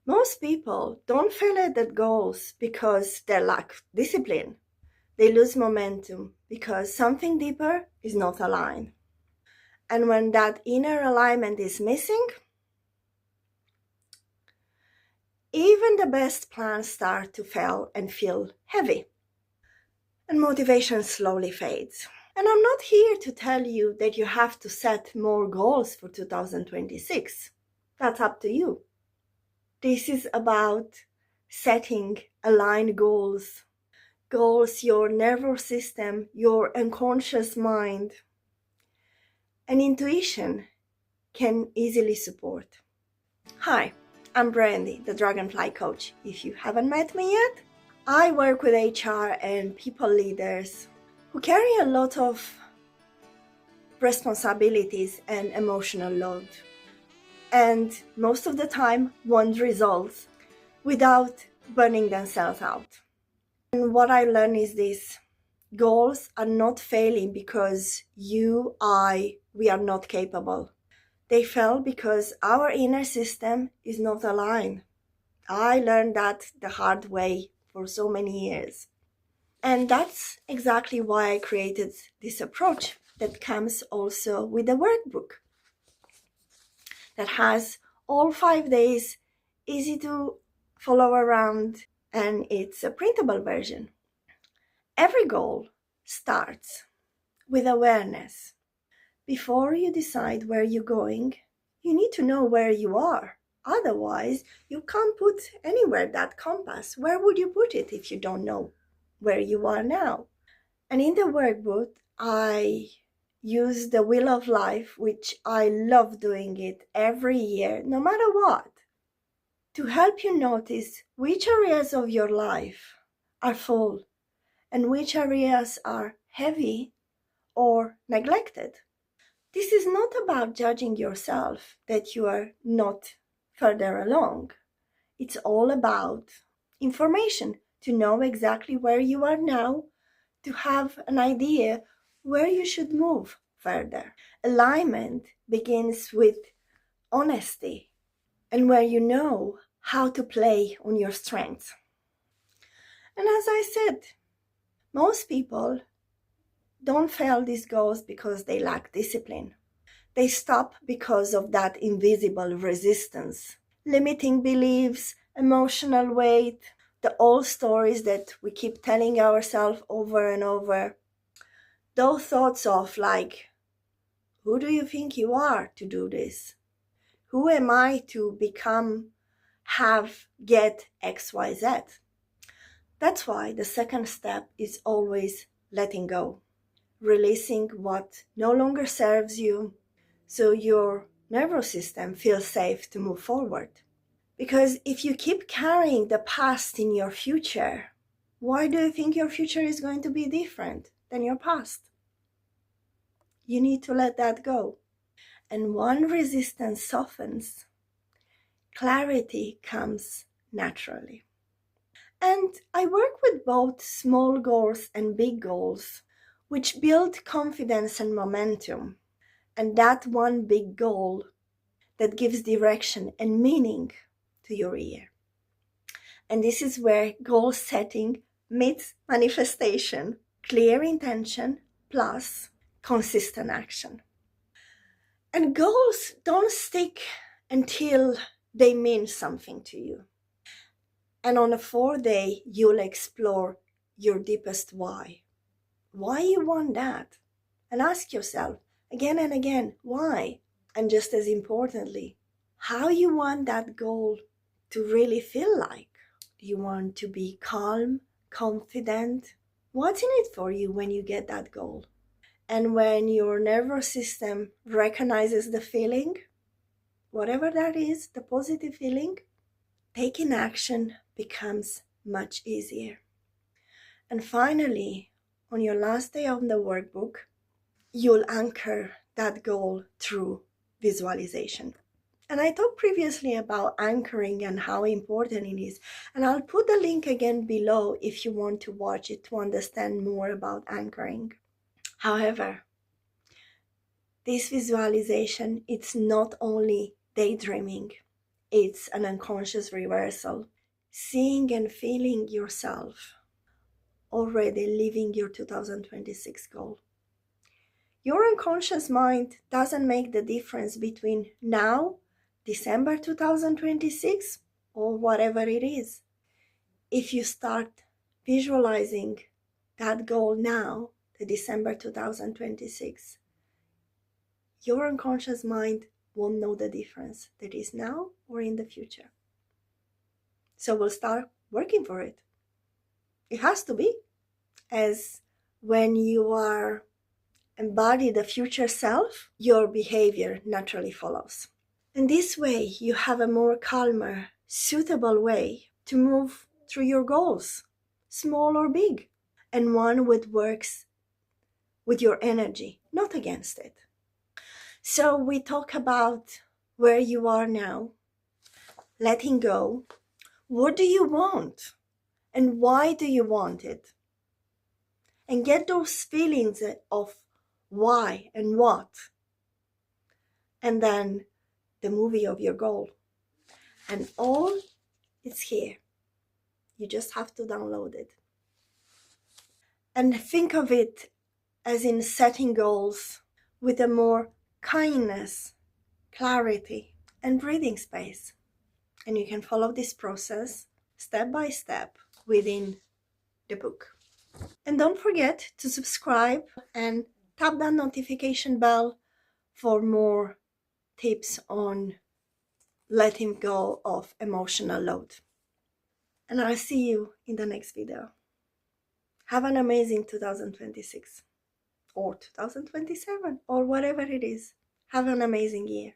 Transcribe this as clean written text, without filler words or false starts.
Most people don't fail at their goals because they lack discipline. They lose momentum because something deeper is not aligned. And when that inner alignment is missing, even the best plans start to fail and feel heavy. And motivation slowly fades. And I'm not here to tell you that you have to set more goals for 2026. That's up to you. This is about setting aligned goals. Goals your nervous system, your unconscious mind, and intuition can easily support. Hi, I'm Brandy, the Dragonfly Coach. If you haven't met me yet, I work with HR and people leaders who carry a lot of responsibilities and emotional load, and most of the time want results without burning themselves out. And what I learned is this: goals are not failing because we are not capable. They fail because our inner system is not aligned. I learned that the hard way for so many years. And that's exactly why I created this approach that comes also with a workbook that has all 5 days, easy to follow around, and it's a printable version. Every goal starts with awareness. Before you decide where you're going, you need to know where you are. Otherwise, you can't put anywhere that compass. Where would you put it if you don't know where you are now? And in the workbook, I use the Wheel of Life, which I love doing it every year, no matter what, to help you notice which areas of your life are full and which areas are heavy or neglected. This is not about judging yourself that you are not further along. It's all about information to know exactly where you are now, to have an idea where you should move further. Alignment begins with honesty and where you know how to play on your strengths. And as I said, most people don't fail these goals because they lack discipline. They stop because of that invisible resistance, limiting beliefs, emotional weight, the old stories that we keep telling ourselves over and over. Those thoughts of like, who do you think you are to do this? Who am I to become, get XYZ? That's why the second step is always letting go, releasing what no longer serves you, so your nervous system feels safe to move forward. Because if you keep carrying the past in your future, why do you think your future is going to be different than your past? You need to let that go. And when resistance softens, clarity comes naturally. And I work with both small goals and big goals, which build confidence and momentum. And that one big goal that gives direction and meaning to your year. And this is where goal setting meets manifestation, clear intention plus consistent action. And goals don't stick until they mean something to you. And on a 4-day, you'll explore your deepest why. Why you want that? And ask yourself again and again, why? And just as importantly, how you want that goal to really feel like. Do you want to be calm, confident? What's in it for you when you get that goal? And when your nervous system recognizes the feeling, whatever that is, the positive feeling, taking action becomes much easier. And finally, on your last day of the workbook, you'll anchor that goal through visualization. And I talked previously about anchoring and how important it is. And I'll put the link again below if you want to watch it to understand more about anchoring. However, this visualization, it's not only daydreaming. it's an unconscious reversal. Seeing and feeling yourself already living your 2026 goal. Your unconscious mind doesn't make the difference between now, December 2026, or whatever it is. If you start visualizing that goal now, the December 2026, your unconscious mind won't know the difference that is now or in the future. So we'll start working for it. It has to be, as when you are embody the future self, your behavior naturally follows. In this way, you have a more calmer, suitable way to move through your goals, small or big, and one which works with your energy, not against it. So we talk about where you are now, letting go. What do you want? And why do you want it? And get those feelings of why and what. And then the movie of your goal. And all is here. You just have to download it. And think of it as in setting goals with a more kindness, clarity, and breathing space. And you can follow this process step by step within the book. And don't forget to subscribe and tap that notification bell for more tips on letting go of emotional load. And I'll see you in the next video. Have an amazing 2026 or 2027 or whatever it is. Have an amazing year.